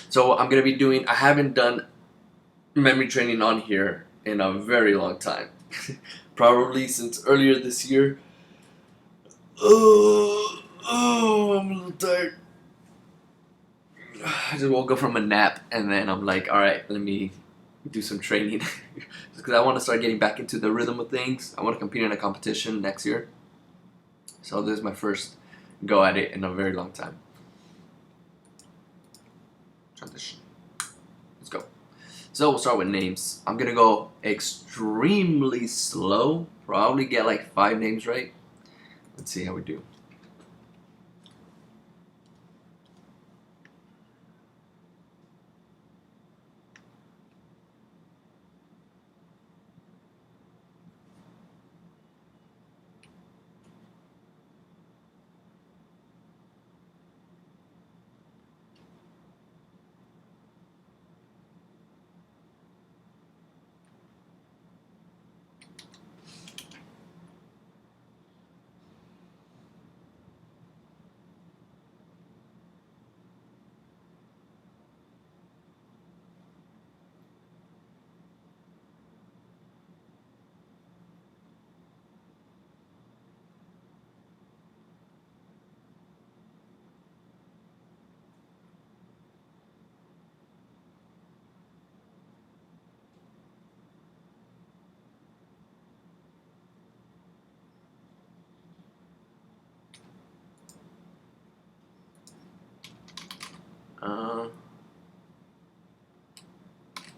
So I'm gonna be doing. I haven't done memory training on here in a very long time, probably since earlier this year. I'm a little tired. I just woke up from a nap and then I'm like, all right, let me do some training because I want to start getting back into the rhythm of things. I want to compete in a competition next year, so this is my first go at it in a very long time. Transition. Let's go. So we'll start with names. I'm gonna go extremely slow. Probably get like 5 names right. Let's see how we do.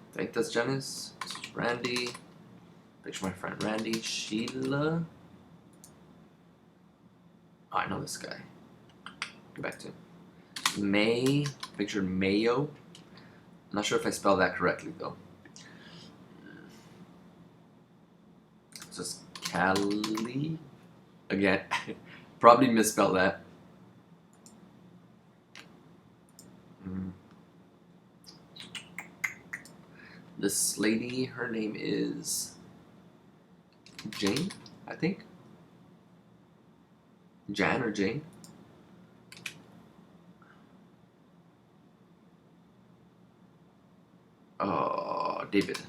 I think that's Janice. This is Randy. Picture my friend Randy. Sheila. Oh, I know this guy. Go back to him. May. Picture Mayo. I'm not sure if I spelled that correctly though. It's just Cali. Again, probably misspelled that. This lady, her name is Jane, I think. Jan or Jane. Oh, David.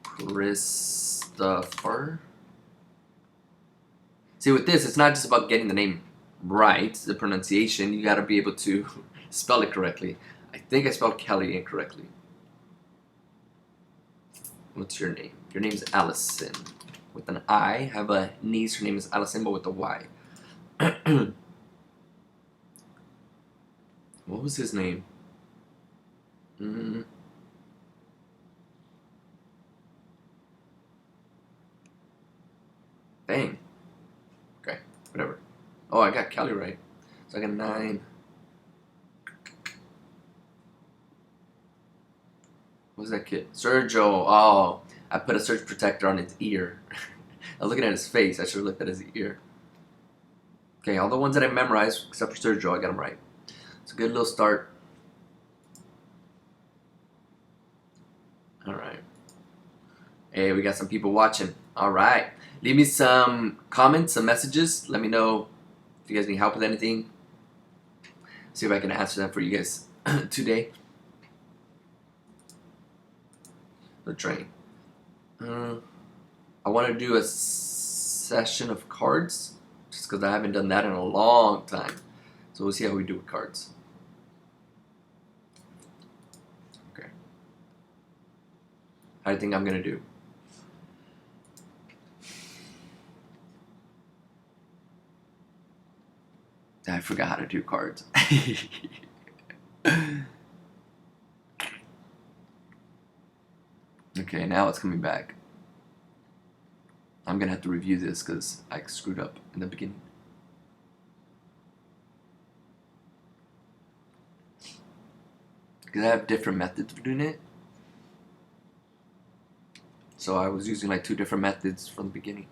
Christopher. See, with this, it's not just about getting the name right, the pronunciation. You gotta be able to spell it correctly. I think I spelled Kelly incorrectly. What's your name? Your name's Allison. With an I. I have a niece, her name is Allison, but with a Y. What was his name? Dang. Okay, whatever. Oh, I got Kelly right. So I got 9. What was that kid? Sergio. Oh, I put a surge protector on his ear. I was looking at his face. I should have looked at his ear. Okay, all the ones that I memorized, except for Sergio, I got them right. It's a good little start. All right. Hey, we got some people watching. All right. Leave me some comments, some messages. Let me know if you guys need help with anything. See if I can answer them for you guys today. The train. I want to do a session of cards, just because I haven't done that in a long time. So we'll see how we do with cards. Okay. How do you think I'm gonna do? I forgot how to do cards. Okay, now it's coming back. I'm gonna have to review this because I screwed up in the beginning. Because I have different methods of doing it. So I was using like 2 different methods from the beginning.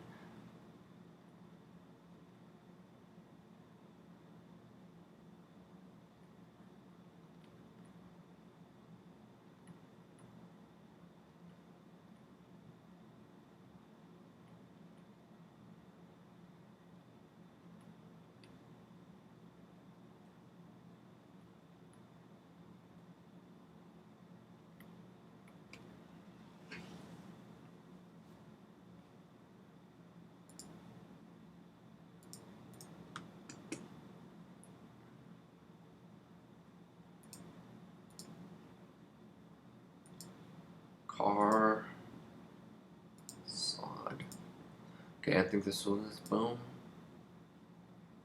Okay, I think this was boom.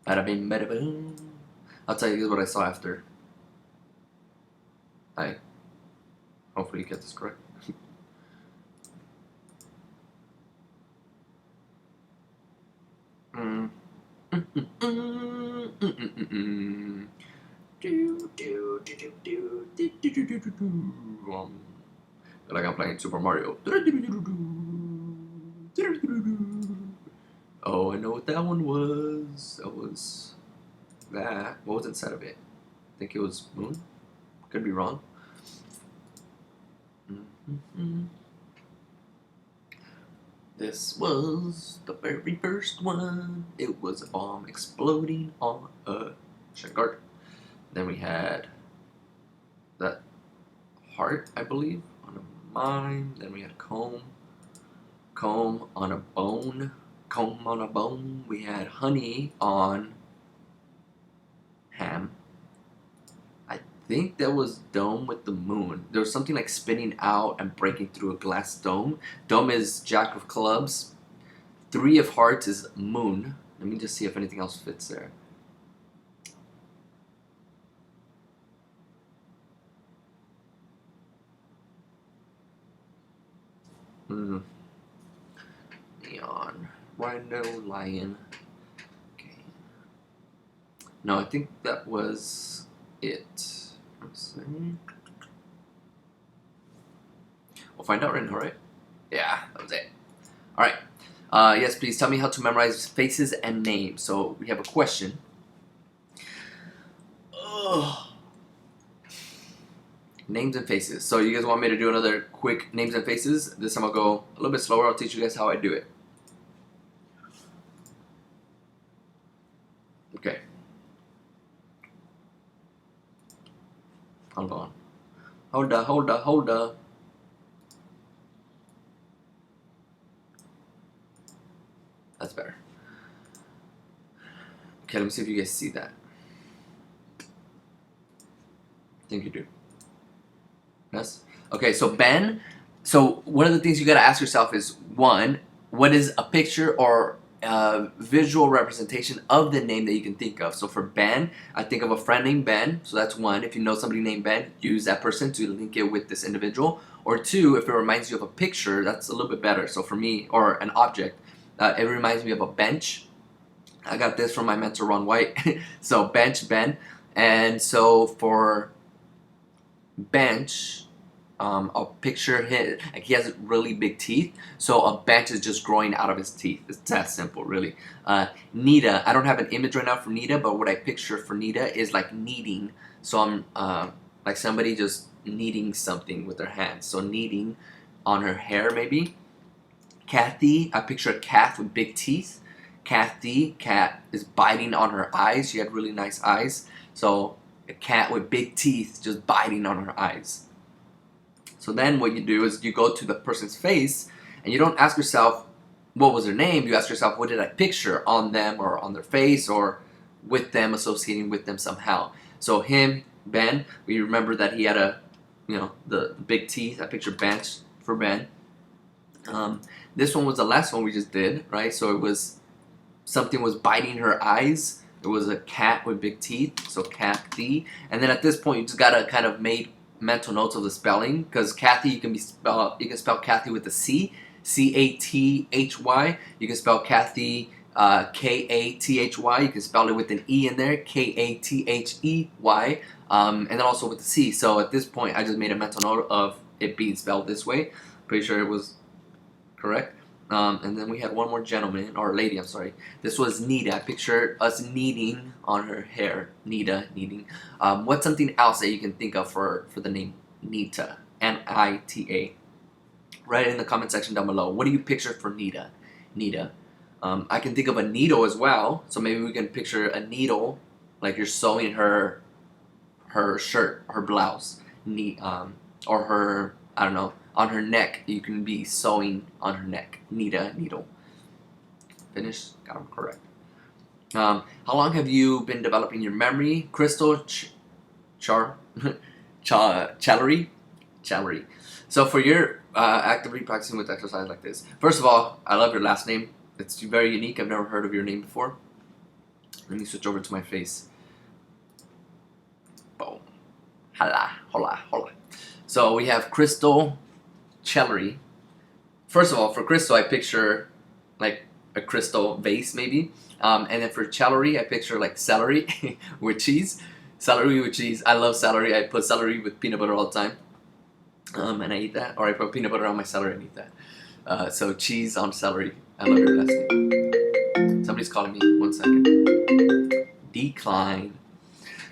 Bada bing, bada boom. I'll tell you guys what I saw after. I hopefully you get this correct. Mm. Like I'm playing Super Mario. Oh, I know what that one was. That was that. What was inside of it? I think it was moon. Could be wrong. This was the very first one. It was a bomb exploding on a shingle. Then we had that heart, I believe, on a mine. Then we had comb on a bone. Comb on a bone. We had honey on ham. I think that was dome with the moon. There was something like spinning out and breaking through a glass dome. Dome is jack of clubs. 3 of hearts is moon. Let me just see if anything else fits there. Neon. Rhino, lion. Okay. No, I think that was it. Let's see. We'll find out right now, right? Yeah, that was it. Alright. Yes, please tell me how to memorize faces and names. So we have a question. Ugh. Names and faces. So you guys want me to do another quick names and faces? This time I'll go a little bit slower. I'll teach you guys how I do it. Okay. Hold on. Hold up. That's better. Okay, let me see if you guys see that. I think you do. Yes? Okay, so Ben, so one of the things you gotta ask yourself is, one, what is a picture or visual representation of the name that you can think of? So for Ben, I think of a friend named Ben, so that's one. If you know somebody named Ben, use that person to link it with this individual. Or two, if it reminds you of a picture, that's a little bit better. So for me, or an object, it reminds me of a bench. I got this from my mentor Ron White. So bench, Ben. And so for bench, I'll picture him, like he has really big teeth, so a bench is just growing out of his teeth. It's that simple, really. Nita, I don't have an image right now for Nita, but what I picture for Nita is like kneading. So I'm like somebody just kneading something with their hands. So kneading on her hair, maybe. Kathy, I picture a cat with big teeth. Kathy, cat is biting on her eyes. She had really nice eyes. So a cat with big teeth just biting on her eyes. So then what you do is you go to the person's face and you don't ask yourself what was their name. You ask yourself, what did I picture on them or on their face or with them, associating with them somehow. So him, Ben, we remember that he had the big teeth. I picture bench for Ben. This one was the last one we just did, right? So it was something was biting her eyes. It was a cat with big teeth, so Kathy. And then at this point, you just gotta kind of make mental notes of the spelling, because Kathy you can spell Kathy with a C, Cathy. You can spell Kathy Kathy. You can spell it with an E in there, Kathey. And then also with the C. So at this point, I just made a mental note of it being spelled this way. Pretty sure it was correct. And then we had one more gentleman, or lady, I'm sorry. This was Nita. I picture us kneading on her hair. Nita, kneading. What's something else that you can think of for the name Nita? Nita. Write it in the comment section down below. What do you picture for Nita? Nita. I can think of a needle as well. So maybe we can picture a needle, like you're sewing her shirt, her blouse. Or her, I don't know, on her neck. You can be sewing on her neck. Nita, needle. Finished? Got them correct. How long have you been developing your memory? Crystal Challery. So for your actively practicing with exercise like this, first of all, I love your last name. It's very unique. I've never heard of your name before. Let me switch over to my face. Boom. Hola, hola, hola. So we have Crystal Celery. First of all, for Crystal, I picture like a crystal vase, maybe. And then for celery, I picture like celery with cheese. Celery with cheese. I love celery. I put celery with peanut butter all the time. And I eat that. Or I put peanut butter on my celery and eat that. So cheese on celery. I love your last name. Somebody's calling me. 1 second. Decline.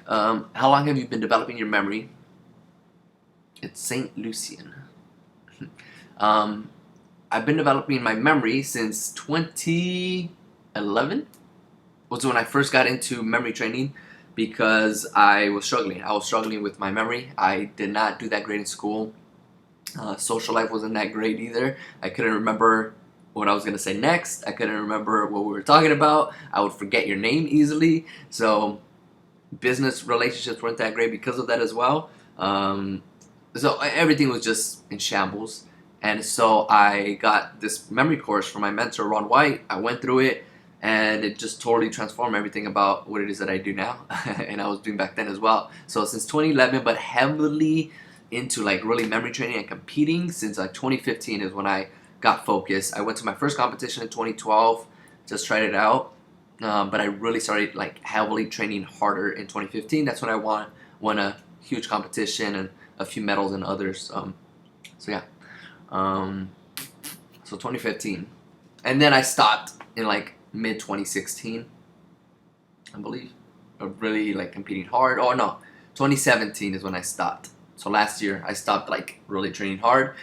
How long have you been developing your memory? It's Saint Lucian. I've been developing my memory since 2011 was when I first got into memory training because I was struggling. I was struggling with my memory. I did not do that great in school. Social life wasn't that great either. I couldn't remember what I was going to say next. I couldn't remember what we were talking about. I would forget your name easily. So business relationships weren't that great because of that as well. So everything was just in shambles. And so I got this memory course from my mentor, Ron White. I went through it, and it just totally transformed everything about what it is that I do now. And I was doing back then as well. So since 2011, but heavily into like really memory training and competing since like 2015 is when I got focused. I went to my first competition in 2012, just tried it out. But I really started like heavily training harder in 2015. That's when I won a huge competition and a few medals and others. So yeah. So 2015, and then I stopped in like mid 2016, I believe, of really like competing hard. Oh no, 2017 is when I stopped. So last year I stopped like really training hard,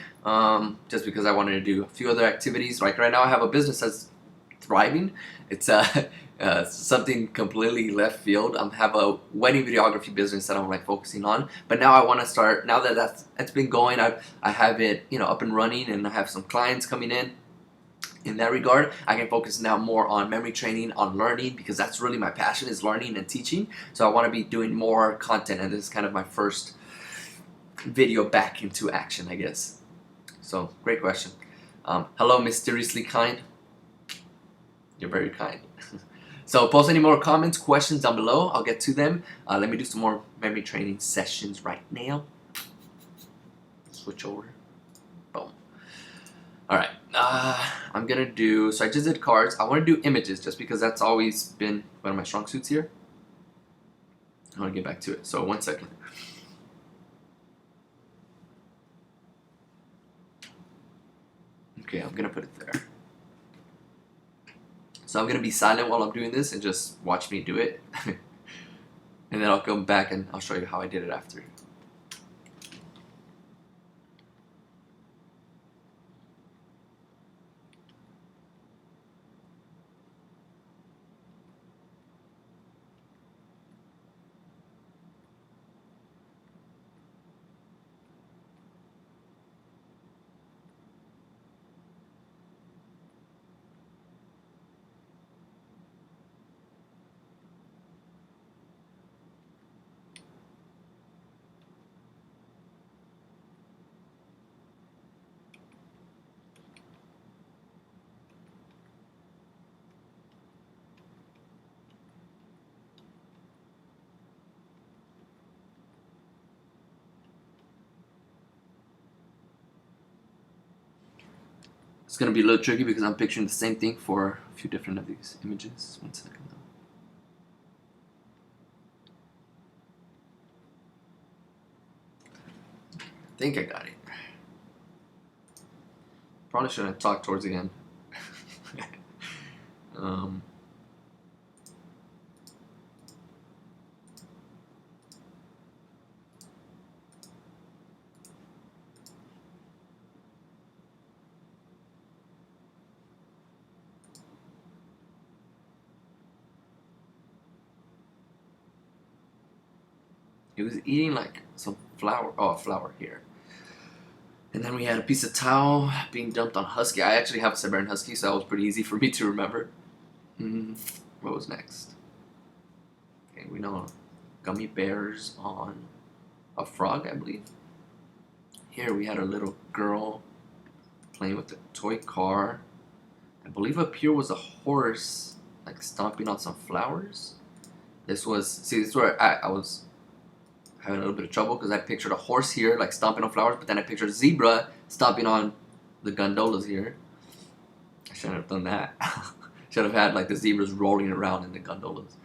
just because I wanted to do a few other activities. Like right now I have a business that's thriving. It's something completely left field. I have a wedding videography business that I'm like focusing on. But now I want to start. Now that that's been going, I have it up and running, and I have some clients coming in. In that regard, I can focus now more on memory training, on learning, because that's really my passion is learning and teaching. So I want to be doing more content, and this is kind of my first video back into action, I guess. So great question. Hello, mysteriously kind. You're very kind. So post any more comments, questions down below. I'll get to them. Let me do some more memory training sessions right now. Switch over. Boom. All right. I'm going to do, so I just did cards. I want to do images just because that's always been one of my strong suits here. I want to get back to it. So 1 second. Okay, I'm going to put it there. So I'm going to be silent while I'm doing this and just watch me do it. And then I'll come back and I'll show you how I did it after. It's going to be a little tricky because I'm picturing the same thing for a few different of these images. 1 second though. I think I got it. Probably shouldn't have talked towards the end. He was eating like some flour. Oh, flour here. And then we had a piece of towel being dumped on Husky. I actually have a Siberian Husky, so that was pretty easy for me to remember. What was next? Okay, we know gummy bears on a frog, I believe. Here we had a little girl playing with a toy car. I believe up here was a horse, like stomping on some flowers. This is where I was having a little bit of trouble because I pictured a horse here, like stomping on flowers, but then I pictured a zebra stomping on the gondolas here. I shouldn't have done that. Should have had like the zebras rolling around in the gondolas.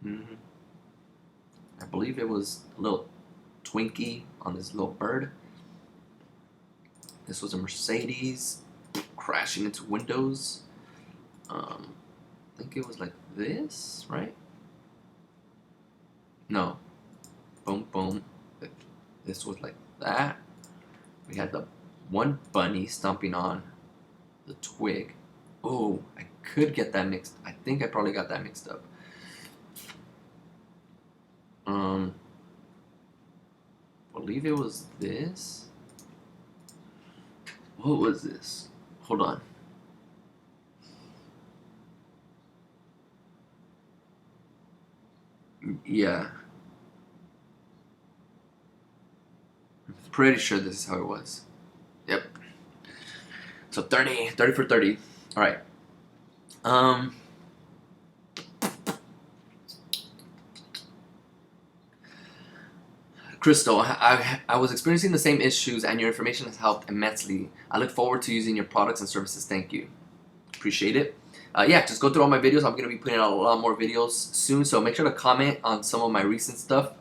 I believe it was a little Twinkie on this little bird. This was a Mercedes crashing into windows. I think it was like this, right? No. Boom, boom. This was like that. We had the one bunny stomping on the twig. Oh, I could get that mixed. I think I probably got that mixed up. Believe it was this. What was this? Hold on. Yeah. I'm pretty sure this is how it was. Yep. So 30 for 30. All right. Crystal, I was experiencing the same issues and your information has helped immensely. I look forward to using your products and services. Thank you. Appreciate it. Yeah, just go through all my videos. I'm going to be putting out a lot more videos soon, so make sure to comment on some of my recent stuff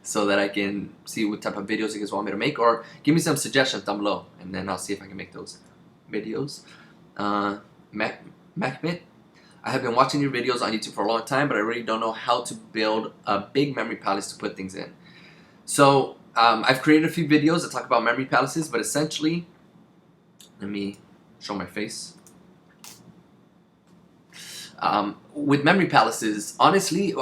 so that I can see what type of videos you guys want me to make, or give me some suggestions down below, and then I'll see if I can make those videos. Mehmet, I have been watching your videos on YouTube for a long time, but I really don't know how to build a big memory palace to put things in. So I've created a few videos that talk about memory palaces, but essentially, let me show my face. With memory palaces, honestly,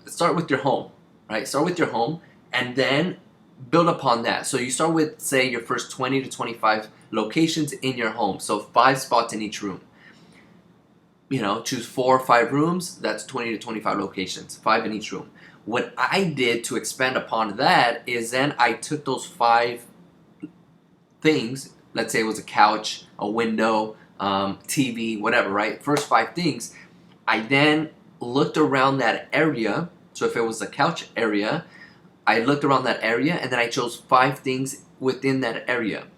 start with your home, right? Start with your home and then build upon that. So you start with, say, your first 20 to 25 locations in your home. So 5 spots in each room. Choose 4 or 5 rooms. That's 20 to 25 locations, 5 in each room. What I did to expand upon that is then I took those 5 things, let's say it was a couch, a window, TV, whatever, right? First 5 things. I then looked around that area. So if it was a couch area, I looked around that area and then I chose 5 things within that area.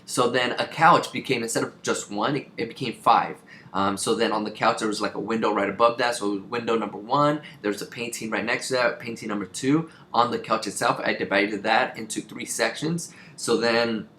So then a couch became, instead of just 1, it became 5. So then on the couch there was like a window right above that. So window number 1, there's a painting right next to that, painting number 2. On the couch itself, I divided that into 3 sections. So then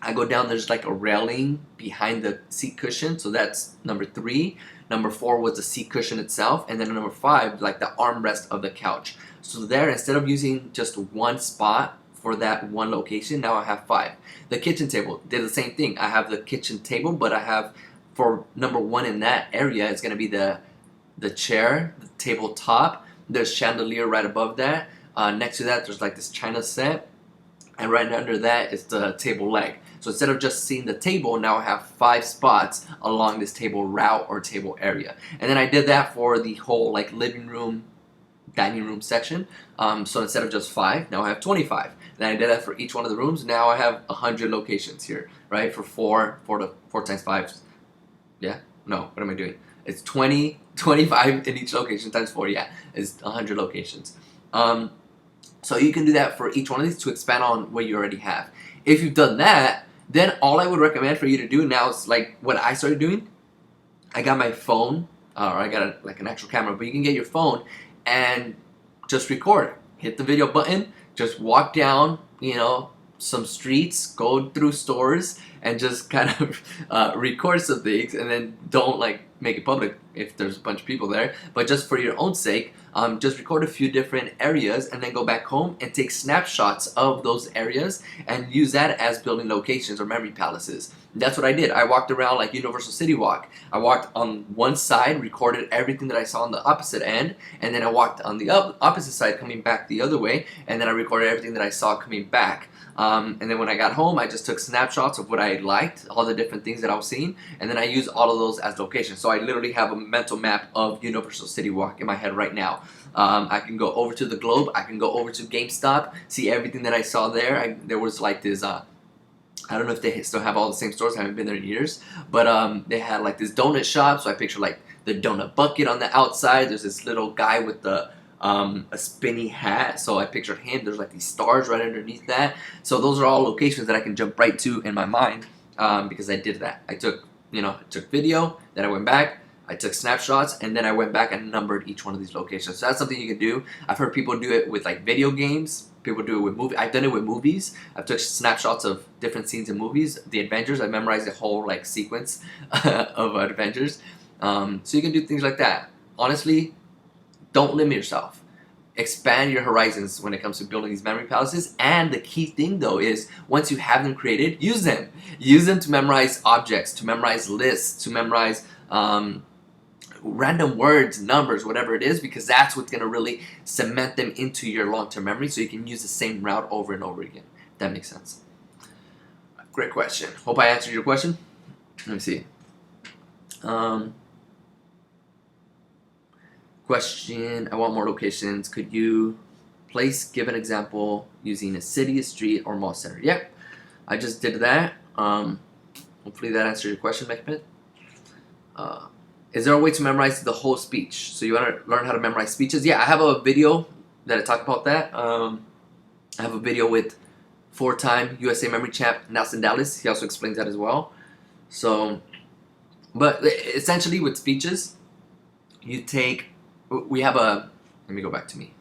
I go down, there's like a railing behind the seat cushion. So that's number 3. Number 4 was the seat cushion itself. And then number 5, like the armrest of the couch. So there, instead of using just 1 spot for that 1 location, now I have 5. The kitchen table, did the same thing. I have the kitchen table, but I have, for number 1 in that area, it's going to be the chair, the tabletop. There's chandelier right above that. Next to that, there's like this china set. And right under that is the table leg. So instead of just seeing the table, now I have 5 spots along this table route or table area. And then I did that for the whole like living room, dining room section. So instead of just 5, now I have 25. Then I did that for each one of the rooms. Now I have 100 locations here, right? For 4 times 5. Yeah? No, what am I doing? It's 20, 25 in each location times 4. Yeah, it's 100 locations. So you can do that for each one of these to expand on what you already have. If you've done that, then all I would recommend for you to do now is like what I started doing. I got my phone, or I got like an actual camera, but you can get your phone and just record. Hit the video button, just walk down, some streets, go through stores, and just kind of record some things, and then don't like make it public if there's a bunch of people there, but just for your own sake, just record a few different areas and then go back home and take snapshots of those areas and use that as building locations or memory palaces. That's what I did. I walked around like Universal City Walk. I walked on one side, recorded everything that I saw on the opposite end, and then I walked on the opposite side coming back the other way, and then I recorded everything that I saw coming back. And then when I got home, I just took snapshots of what I liked, all the different things that I was seeing, and then I used all of those as locations. So I literally have a mental map of Universal City Walk in my head right now. I can go over to the Globe, I can go over to GameStop, see everything that I saw there. There was like this I don't know if they still have all the same stores. I haven't been there in years, but they had like this donut shop. So I picture like the donut bucket on the outside. There's this little guy with the a spinny hat. So I pictured him. There's like these stars right underneath that. So those are all locations that I can jump right to in my mind because I did that. I took video, then I went back. I took snapshots, and then I went back and numbered each one of these locations. So that's something you can do. I've heard people do it with like video games. People do it with movies. I've done it with movies. I've took snapshots of different scenes in movies. The Avengers, I memorized the whole like sequence of Avengers. So you can do things like that. Honestly, don't limit yourself. Expand your horizons when it comes to building these memory palaces. And the key thing though is once you have them created, use them. Use them to memorize objects, to memorize lists, to memorize random words, numbers, whatever it is, because that's what's going to really cement them into your long-term memory so you can use the same route over and over again. If that makes sense. Great question. Hope I answered your question. Let me see. Question, I want more locations. Could you give an example using a city, a street, or mall center? Yep, I just did that. Hopefully that answered your question, Mekpit. Is there a way to memorize the whole speech? So you want to learn how to memorize speeches? Yeah, I have a video that I talk about that. I have a video with 4-time USA memory champ Nelson Dallas. He also explains that as well. So, but essentially with speeches, we have a, let me go back to me.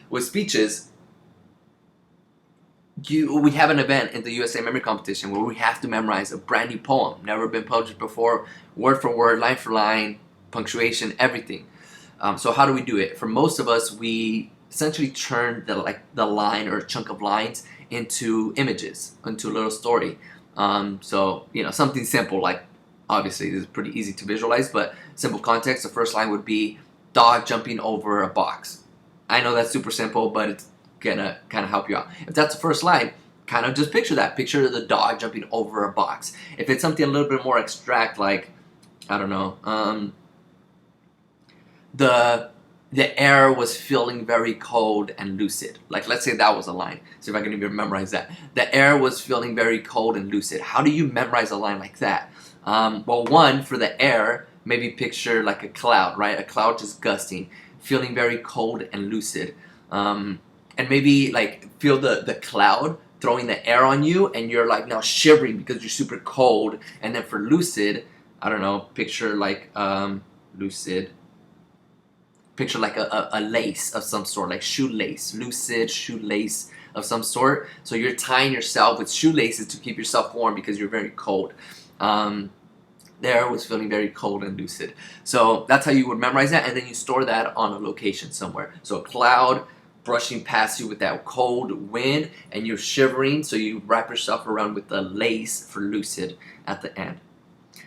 With speeches, we have an event in the USA Memory Competition where we have to memorize a brand new poem, never been published before, word for word, line for line, punctuation, everything. So how do we do it? For most of us, we essentially turn the line or a chunk of lines into images, into a little story. So something simple like, obviously this is pretty easy to visualize, but simple context. The first line would be dog jumping over a box. I know that's super simple, but it's gonna kind of help you out. If that's the first line, kind of just picture that. Picture the dog jumping over a box. If it's something a little bit more abstract, like, I don't know, the air was feeling very cold and lucid. Like, let's say that was a line. See if I can even memorize that. The air was feeling very cold and lucid. How do you memorize a line like that? Well, one, for the air, maybe picture like a cloud, right? A cloud just gusting, feeling very cold and lucid. And maybe like feel the cloud throwing the air on you, and you're like now shivering because you're super cold. And then for lucid, I don't know, picture like lucid. Picture like a lace of some sort, like shoelace, lucid shoelace of some sort. So you're tying yourself with shoelaces to keep yourself warm because you're very cold. The air was feeling very cold and lucid. So that's how you would memorize that, and then you store that on a location somewhere. So a cloud brushing past you with that cold wind, and you're shivering, so you wrap yourself around with the lace for lucid at the end.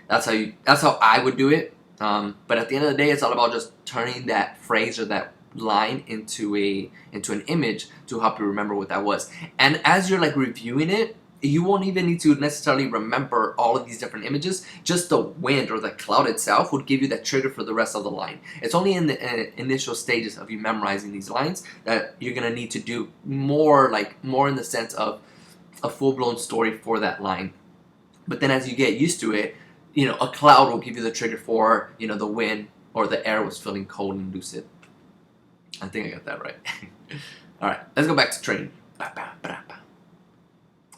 That's how I would do it. But at the end of the day, it's all about just turning that phrase or that line into an image to help you remember what that was. And as you're like reviewing it, you won't even need to necessarily remember all of these different images. Just the wind or the cloud itself would give you that trigger for the rest of the line. It's only in the initial stages of you memorizing these lines that you're gonna need to do more in the sense of a full-blown story for that line. But then as you get used to it, a cloud will give you the trigger for, the wind or the air was feeling cold and lucid. I think I got that right. All right, let's go back to training.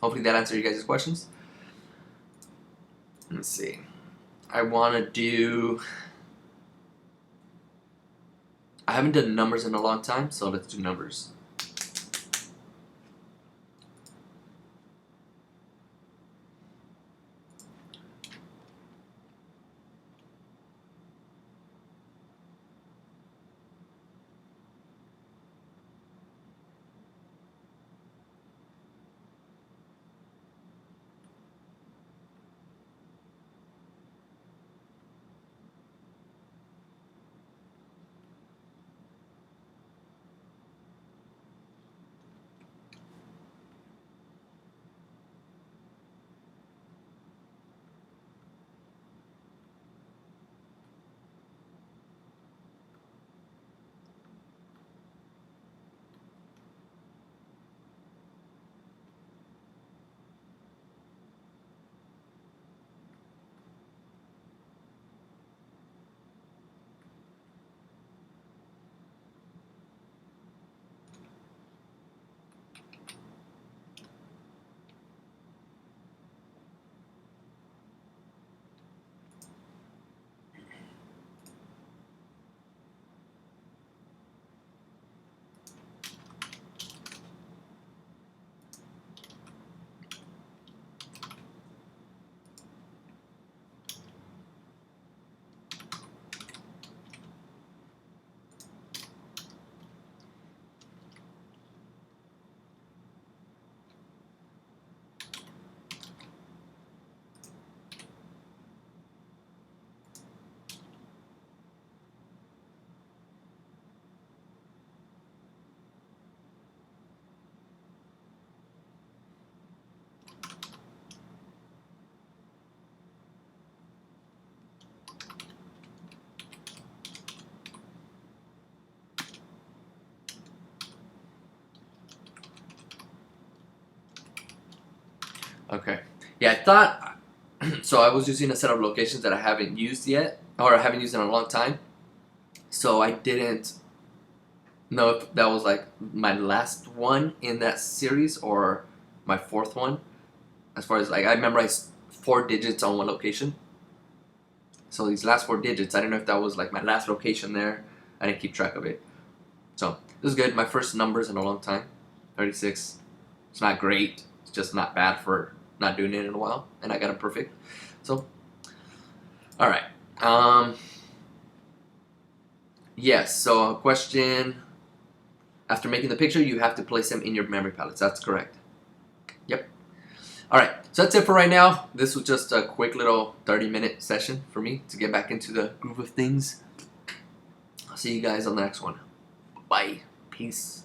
Hopefully that answered you guys' questions. Let's see. I haven't done numbers in a long time, so let's do numbers. Okay. Yeah, I thought so. I was using a set of locations that I haven't used yet, or I haven't used in a long time. So I didn't know if that was like my last one in that series or my fourth one. As far as like I memorized 4 digits on one location. So these last 4 digits, I don't know if that was like my last location there. I didn't keep track of it. So this is good. My first numbers in a long time. 36. It's not great. It's just not bad for not doing it in a while. And I got it perfect. So, all right. Yes, so a question. After making the picture, you have to place them in your memory palettes. That's correct. Yep. All right, so that's it for right now. This was just a quick little 30-minute session for me to get back into the groove of things. I'll see you guys on the next one. Bye. Peace.